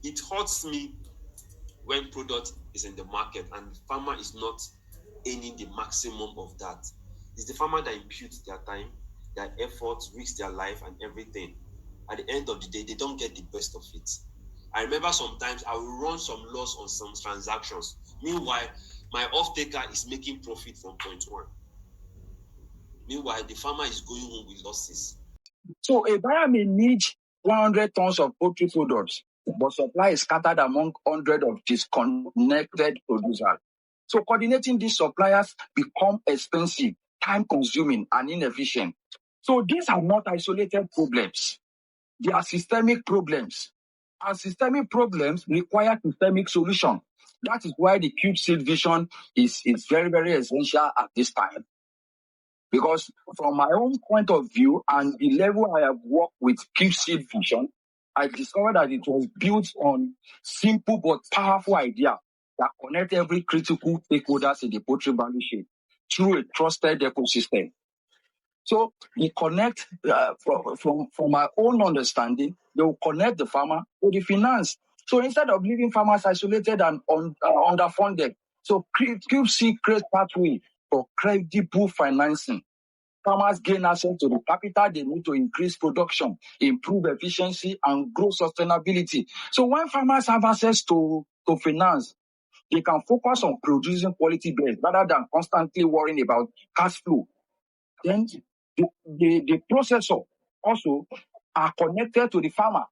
it hurts me when product is in the market and the farmer is not earning the maximum of that. It's the farmer that imputes their time, their effort, risks their life and everything. At the end of the day, they don't get the best of it. I remember sometimes I will run some loss on some transactions. Meanwhile, my off-taker is making profit from point one. Meanwhile, the farmer is going home with losses. So a buyer may need 100 tons of poultry products, but supply is scattered among 100 of disconnected producers. So coordinating these suppliers become expensive, time-consuming, and inefficient. So these are not isolated problems. They are systemic problems. And systemic problems require systemic solution. That is why the Cubeseed vision is very, very essential at this time. Because from my own point of view and the level I have worked with Cubeseed vision, I discovered that it was built on simple but powerful idea that connect every critical stakeholders in the poultry value chain through a trusted ecosystem. So we connect from my own understanding, they will connect the farmer to the finance. So instead of leaving farmers isolated and underfunded, so Cubeseed creates pathway for credible financing. Farmers gain access to the capital they need to increase production, improve efficiency, and grow sustainability. So when farmers have access to finance, they can focus on producing quality bread rather than constantly worrying about cash flow. Then the processor also are connected to the farmer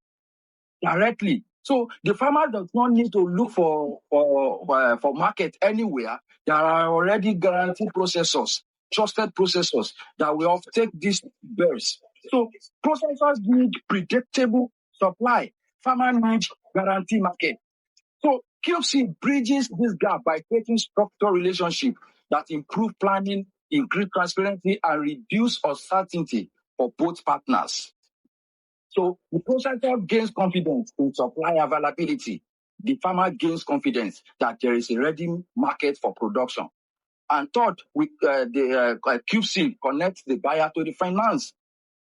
directly. So the farmer does not need to look for market anywhere. There are already guaranteed processors, trusted processors that will take these birds. So processors need predictable supply. Farmer needs guaranteed market. So Cubeseed bridges this gap by creating structural relationship that improve planning, increase transparency, and reduce uncertainty for both partners. So the processor gains confidence in supply availability. The farmer gains confidence that there is a ready market for production. And third, the Cubeseed connects the buyer to the finance.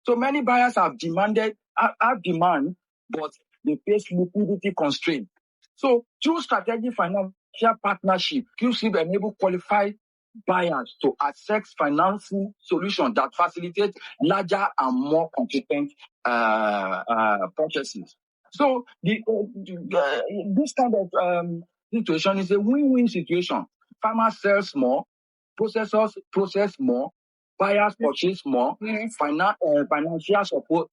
So many buyers have demand, but they face liquidity constraint. So through strategic financial partnership, Cubeseed enable qualified buyers to access financing solutions that facilitate larger and more competent purchases. So this kind of situation is a win-win situation. Farmers sells more, processors process more, buyers purchase more, financial support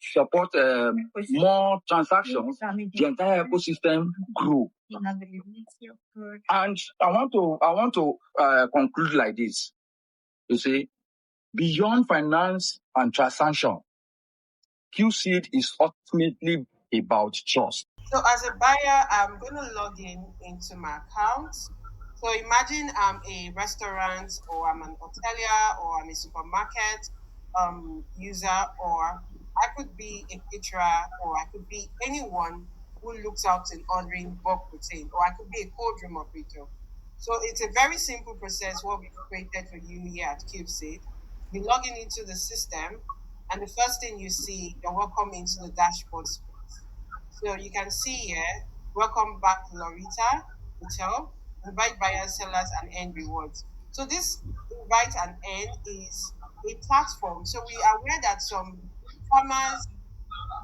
more transactions, the entire ecosystem grew. And I want to conclude like this. You see, beyond finance and transaction, Cubeseed is ultimately about trust. So as a buyer, I'm going to log into my account. So imagine I'm a restaurant or I'm an hotelier or I'm a supermarket user, or I could be a caterer, or I could be anyone who looks out in ordering bulk protein, or I could be a cold room operator. So it's a very simple process what we've created for you here at CubeSeed. You log into the system, and the first thing you see, you're welcome into the dashboard space. So you can see here, welcome back to Lorita Hotel, invite buyers, sellers, and earn rewards. So this invite and earn is a platform. So we are aware that some farmers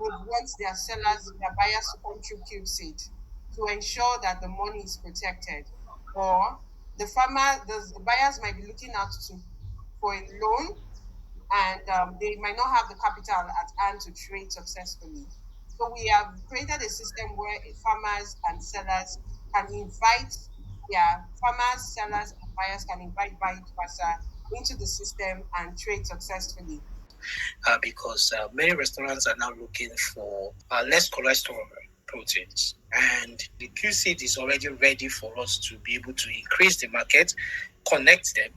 would want their sellers, their buyers to come through CubeSeed to ensure that the money is protected. Or the buyers might be looking out for a loan, and they might not have the capital at hand to trade successfully. So we have created a system where farmers and sellers can invite farmers, sellers, and buyers can invite vice versa into the system and trade successfully. Because many restaurants are now looking for less cholesterol proteins, and the QSeed is already ready for us to be able to increase the market, connect them,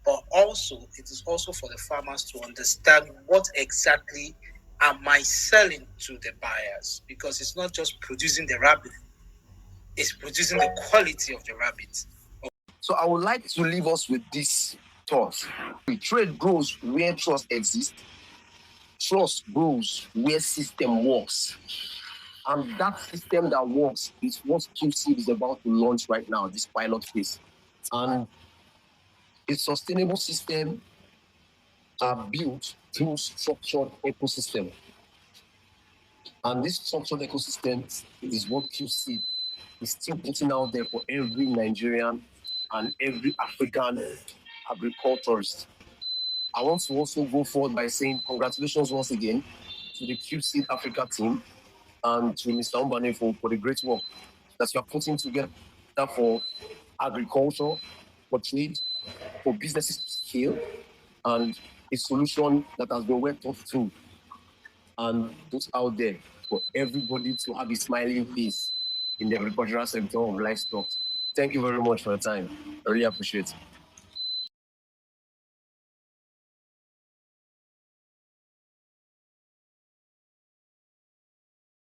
but also it is also for the farmers to understand what exactly am I selling to the buyers, because it's not just producing the rabbit, it's producing the quality of the rabbit. So I would like to leave us with this thought. Trade grows where trust exists. Trust grows where system works. And that system that works is what Cubeseed is about to launch right now, this pilot phase. And a sustainable system are built through structured ecosystem. And this structured ecosystem is what Cubeseed is still putting out there for every Nigerian and every African agriculturist. I want to also go forward by saying congratulations once again to the Cubeseed Africa team and to Mr. Umbane for the great work that you are putting together for agriculture, for trade, for businesses to scale, and a solution that has been well thought through and put out there for everybody to have a smiling face in the agricultural sector of livestock. Thank you very much for your time. I really appreciate it.